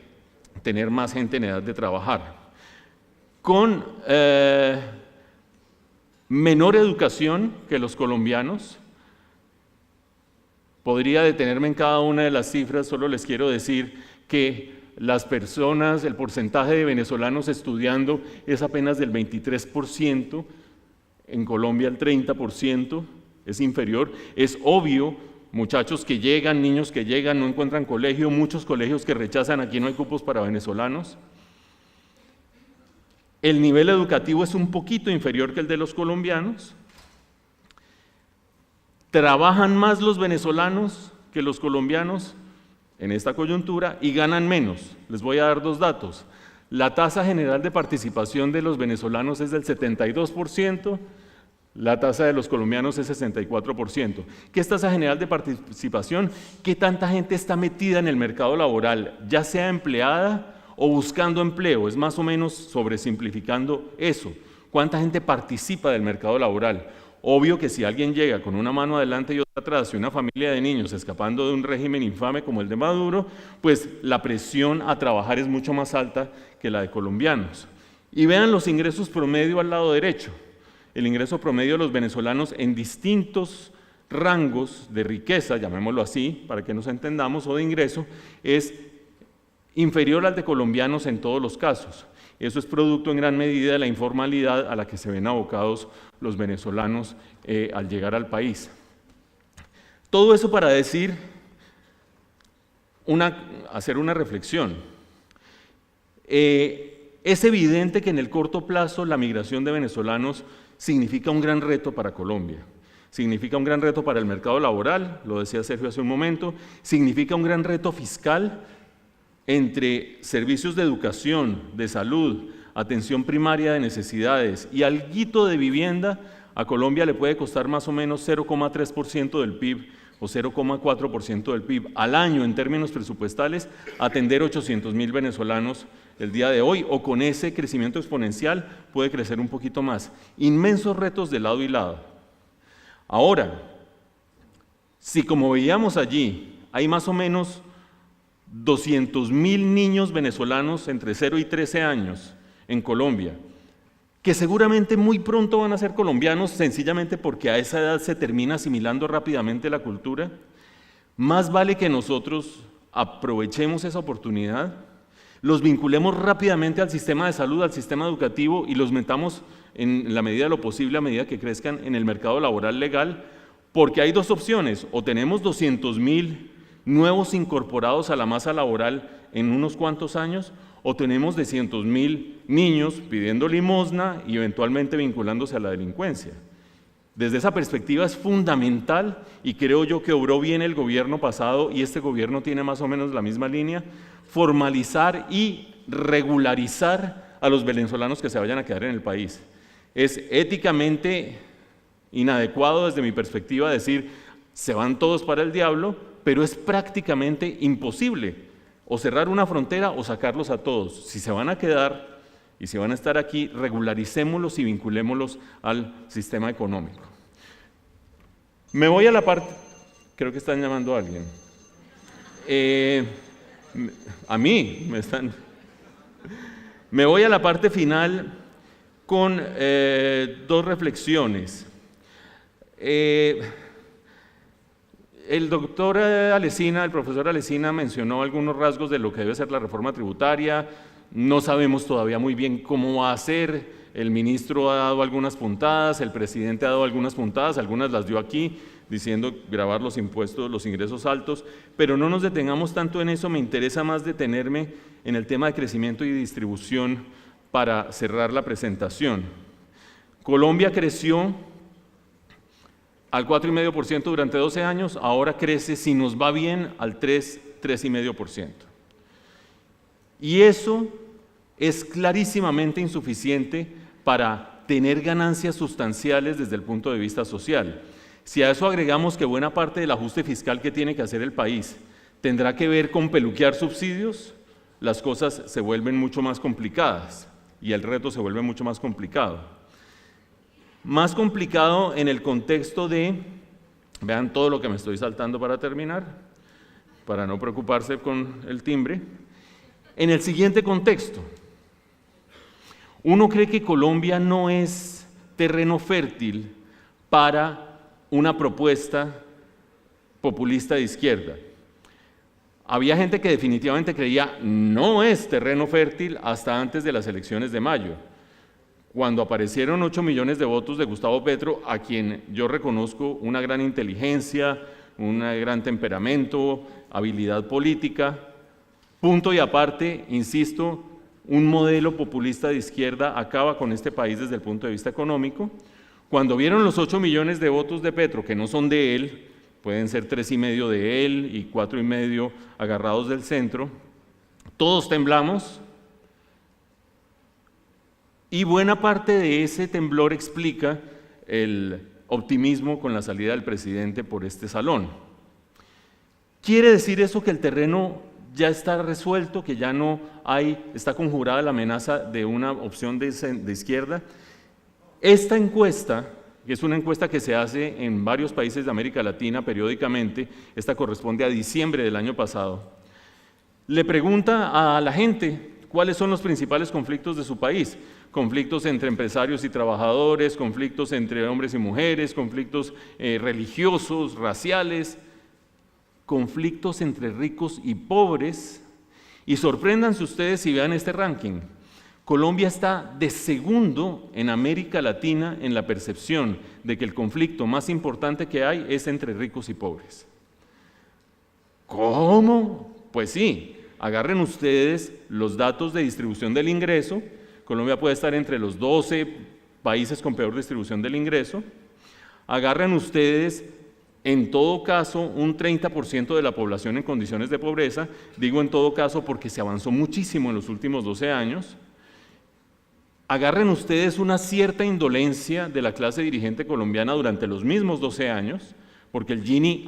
tener más gente en edad de trabajar. Con menor educación que los colombianos, podría detenerme en cada una de las cifras, solo les quiero decir que las personas, el porcentaje de venezolanos estudiando es apenas del 23%, en Colombia el 30%, es inferior. Es obvio, muchachos que llegan, niños que llegan, no encuentran colegio, muchos colegios que rechazan, aquí no hay cupos para venezolanos. El nivel educativo es un poquito inferior que el de los colombianos. Trabajan más los venezolanos que los colombianos en esta coyuntura y ganan menos. Les voy a dar dos datos. La tasa general de participación de los venezolanos es del 72%, la tasa de los colombianos es 64%. ¿Qué es tasa general de participación? ¿Qué tanta gente está metida en el mercado laboral, ya sea empleada o buscando empleo? Es más o menos sobresimplificando eso. ¿Cuánta gente participa del mercado laboral? Obvio que si alguien llega con una mano adelante y otra atrás y una familia de niños escapando de un régimen infame como el de Maduro, pues la presión a trabajar es mucho más alta que la de colombianos. Y vean los ingresos promedio al lado derecho. El ingreso promedio de los venezolanos en distintos rangos de riqueza, llamémoslo así, para que nos entendamos, o de ingreso, es inferior al de colombianos en todos los casos. Eso es producto en gran medida de la informalidad a la que se ven abocados los venezolanos al llegar al país. Todo eso para decir, hacer una reflexión. Es evidente que en el corto plazo la migración de venezolanos significa un gran reto para Colombia. Significa un gran reto para el mercado laboral, lo decía Sergio hace un momento, significa un gran reto fiscal entre servicios de educación, de salud, atención primaria de necesidades y alguito de vivienda. A Colombia le puede costar más o menos 0,3% del PIB o 0,4% del PIB al año en términos presupuestales atender 800.000 venezolanos el día de hoy, o con ese crecimiento exponencial puede crecer un poquito más. Inmensos retos de lado y lado. Ahora, si como veíamos allí hay más o menos 200.000 niños venezolanos entre 0 y 13 años en Colombia, que seguramente muy pronto van a ser colombianos, sencillamente porque a esa edad se termina asimilando rápidamente la cultura, más vale que nosotros aprovechemos esa oportunidad, los vinculemos rápidamente al sistema de salud, al sistema educativo y los metamos en la medida de lo posible, a medida que crezcan en el mercado laboral legal, porque hay dos opciones: o tenemos 200.000 nuevos incorporados a la masa laboral en unos cuantos años, o tenemos 200.000 niños pidiendo limosna y eventualmente vinculándose a la delincuencia. Desde esa perspectiva es fundamental, y creo yo que obró bien el gobierno pasado, y este gobierno tiene más o menos la misma línea, formalizar y regularizar a los venezolanos que se vayan a quedar en el país. Es éticamente inadecuado desde mi perspectiva decir se van todos para el diablo, pero es prácticamente imposible o cerrar una frontera o sacarlos a todos. Si se van a quedar y si van a estar aquí, regularicémoslos y vinculémoslos al sistema económico. Me voy a la parte, creo que están llamando a alguien. A mí me están. Me voy a la parte final con dos reflexiones. El doctor Alesina, el profesor Alesina mencionó algunos rasgos de lo que debe ser la reforma tributaria. No sabemos todavía muy bien cómo va a ser. El ministro ha dado algunas puntadas, el presidente ha dado algunas puntadas, algunas las dio aquí, diciendo gravar los impuestos, los ingresos altos, pero no nos detengamos tanto en eso. Me interesa más detenerme en el tema de crecimiento y distribución para cerrar la presentación. Colombia creció al 4,5% durante 12 años, ahora crece, si nos va bien, al 3,5%. Y eso es clarísimamente insuficiente para tener ganancias sustanciales desde el punto de vista social. Si a eso agregamos que buena parte del ajuste fiscal que tiene que hacer el país tendrá que ver con peluquear subsidios, las cosas se vuelven mucho más complicadas y el reto se vuelve mucho más complicado. Más complicado en el contexto de, vean todo lo que me estoy saltando para terminar, para no preocuparse con el timbre, en el siguiente contexto. Uno cree que Colombia no es terreno fértil para una propuesta populista de izquierda. Había gente que definitivamente creía no es terreno fértil hasta antes de las elecciones de mayo, cuando aparecieron 8 millones de votos de Gustavo Petro, a quien yo reconozco una gran inteligencia, un gran temperamento, habilidad política. Punto y aparte, insisto, un modelo populista de izquierda acaba con este país desde el punto de vista económico. Cuando vieron los 8 millones de votos de Petro, que no son de él, pueden ser 3,5 de él y 4,5 agarrados del centro, todos temblamos y buena parte de ese temblor explica el optimismo con la salida del presidente por este salón. ¿Quiere decir eso que el terreno ya está resuelto, que ya no está conjurada la amenaza de una opción de izquierda? Esta encuesta, que es una encuesta que se hace en varios países de América Latina periódicamente, esta corresponde a diciembre del año pasado, le pregunta a la gente cuáles son los principales conflictos de su país. Conflictos entre empresarios y trabajadores, conflictos entre hombres y mujeres, conflictos religiosos, raciales, conflictos entre ricos y pobres. Y sorpréndanse ustedes si vean este ranking. Colombia está de segundo en América Latina en la percepción de que el conflicto más importante que hay es entre ricos y pobres. ¿Cómo? Pues sí, agarren ustedes los datos de distribución del ingreso. Colombia puede estar entre los 12 países con peor distribución del ingreso. Agarren ustedes, en todo caso, un 30% de la población en condiciones de pobreza. Digo en todo caso porque se avanzó muchísimo en los últimos 12 años. Agarren ustedes una cierta indolencia de la clase dirigente colombiana durante los mismos 12 años, porque el Gini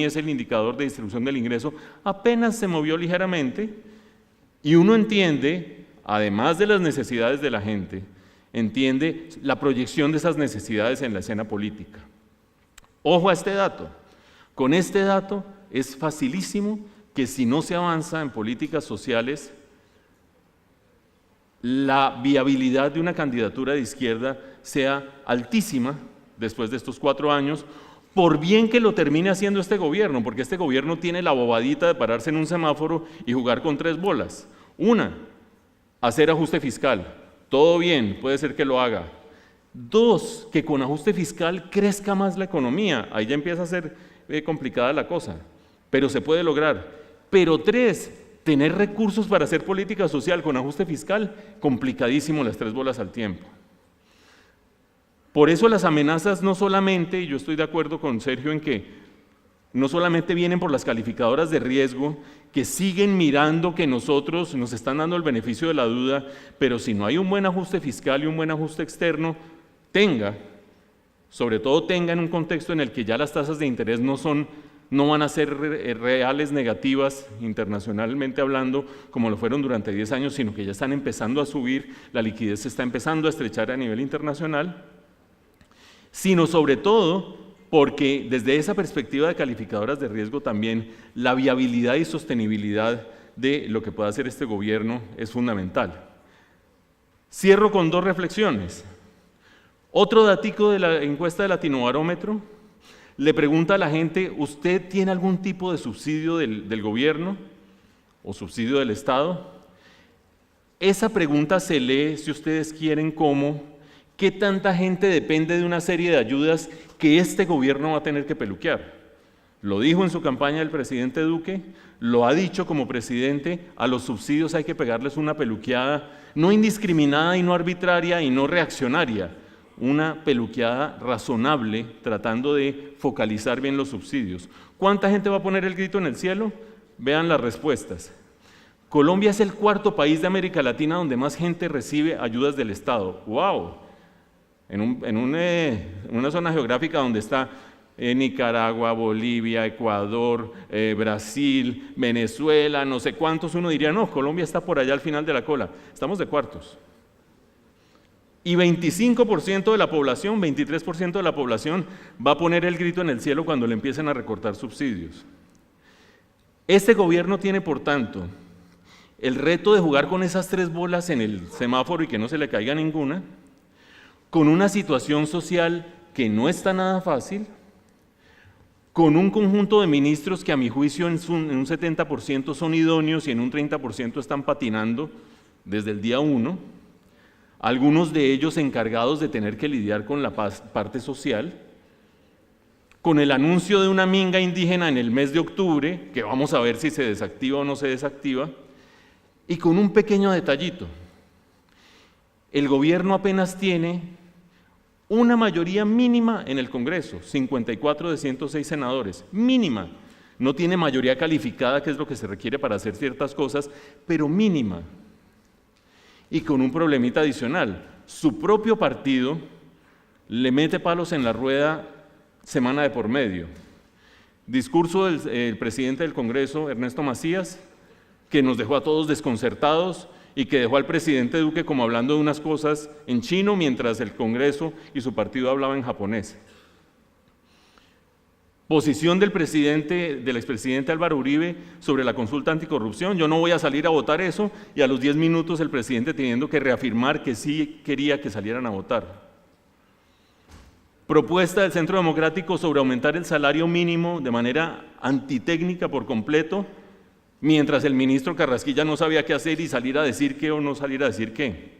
es el indicador de distribución del ingreso, apenas se movió ligeramente, y uno entiende, además de las necesidades de la gente, entiende la proyección de esas necesidades en la escena política. Ojo a este dato. Con este dato es facilísimo que si no se avanza en políticas sociales, la viabilidad de una candidatura de izquierda sea altísima después de estos 4 años, por bien que lo termine haciendo este gobierno, porque este gobierno tiene la bobadita de pararse en un semáforo y jugar con 3 bolas. Una, hacer ajuste fiscal. Todo bien, puede ser que lo haga. 2, que con ajuste fiscal crezca más la economía. Ahí ya empieza a ser complicada la cosa, pero se puede lograr. Pero 3, tener recursos para hacer política social con ajuste fiscal, complicadísimo las 3 bolas al tiempo. Por eso las amenazas no solamente, y yo estoy de acuerdo con Sergio en que no solamente vienen por las calificadoras de riesgo, que siguen mirando que nosotros nos están dando el beneficio de la duda, pero si no hay un buen ajuste fiscal y un buen ajuste externo, sobre todo tenga en un contexto en el que ya las tasas de interés no van a ser reales negativas internacionalmente hablando como lo fueron durante 10 años, sino que ya están empezando a subir, la liquidez se está empezando a estrechar a nivel internacional, sino sobre todo porque desde esa perspectiva de calificadoras de riesgo también la viabilidad y sostenibilidad de lo que pueda hacer este gobierno es fundamental. Cierro con 2 reflexiones. Otro datico de la encuesta de Latinobarómetro. Le pregunta a la gente, ¿usted tiene algún tipo de subsidio del gobierno o subsidio del Estado? Esa pregunta se lee, si ustedes quieren, como ¿qué tanta gente depende de una serie de ayudas que este gobierno va a tener que peluquear? Lo dijo en su campaña el presidente Duque, lo ha dicho como presidente, a los subsidios hay que pegarles una peluqueada, no indiscriminada y no arbitraria y no reaccionaria, una peluqueada razonable tratando de focalizar bien los subsidios. ¿Cuánta gente va a poner el grito en el cielo? Vean las respuestas. Colombia es el 4.º país de América Latina donde más gente recibe ayudas del Estado. ¡Wow! En una zona geográfica donde está Nicaragua, Bolivia, Ecuador, Brasil, Venezuela, no sé cuántos, uno diría, no, Colombia está por allá al final de la cola. Estamos de cuartos. Y 25% de la población, 23% de la población va a poner el grito en el cielo cuando le empiecen a recortar subsidios. Este gobierno tiene, por tanto, el reto de jugar con esas 3 bolas en el semáforo y que no se le caiga ninguna, con una situación social que no está nada fácil, con un conjunto de ministros que a mi juicio en un 70% son idóneos y en un 30% están patinando desde el día 1, algunos de ellos encargados de tener que lidiar con la parte social, con el anuncio de una minga indígena en el mes de octubre, que vamos a ver si se desactiva o no se desactiva, y con un pequeño detallito. El gobierno apenas tiene una mayoría mínima en el Congreso, 54 de 106 senadores, mínima. No tiene mayoría calificada, que es lo que se requiere para hacer ciertas cosas, pero mínima. Y con un problemita adicional, su propio partido le mete palos en la rueda semana de por medio. Discurso del presidente del Congreso, Ernesto Macías, que nos dejó a todos desconcertados y que dejó al presidente Duque como hablando de unas cosas en chino mientras el Congreso y su partido hablaban en japonés. Posición del expresidente Álvaro Uribe sobre la consulta anticorrupción, yo no voy a salir a votar eso, y a los 10 minutos el presidente teniendo que reafirmar que sí quería que salieran a votar. Propuesta del Centro Democrático sobre aumentar el salario mínimo de manera antitécnica por completo, mientras el ministro Carrasquilla no sabía qué hacer y salir a decir qué o no salir a decir qué.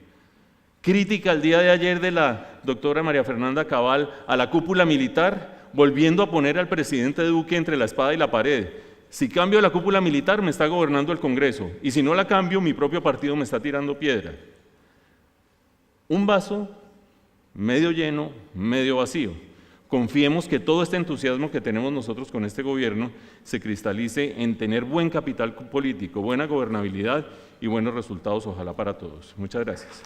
Crítica el día de ayer de la doctora María Fernanda Cabal a la cúpula militar, volviendo a poner al presidente Duque entre la espada y la pared. Si cambio la cúpula militar, me está gobernando el Congreso, y si no la cambio, mi propio partido me está tirando piedra. Un vaso medio lleno, medio vacío. Confiemos que todo este entusiasmo que tenemos nosotros con este gobierno se cristalice en tener buen capital político, buena gobernabilidad y buenos resultados, ojalá para todos. Muchas gracias.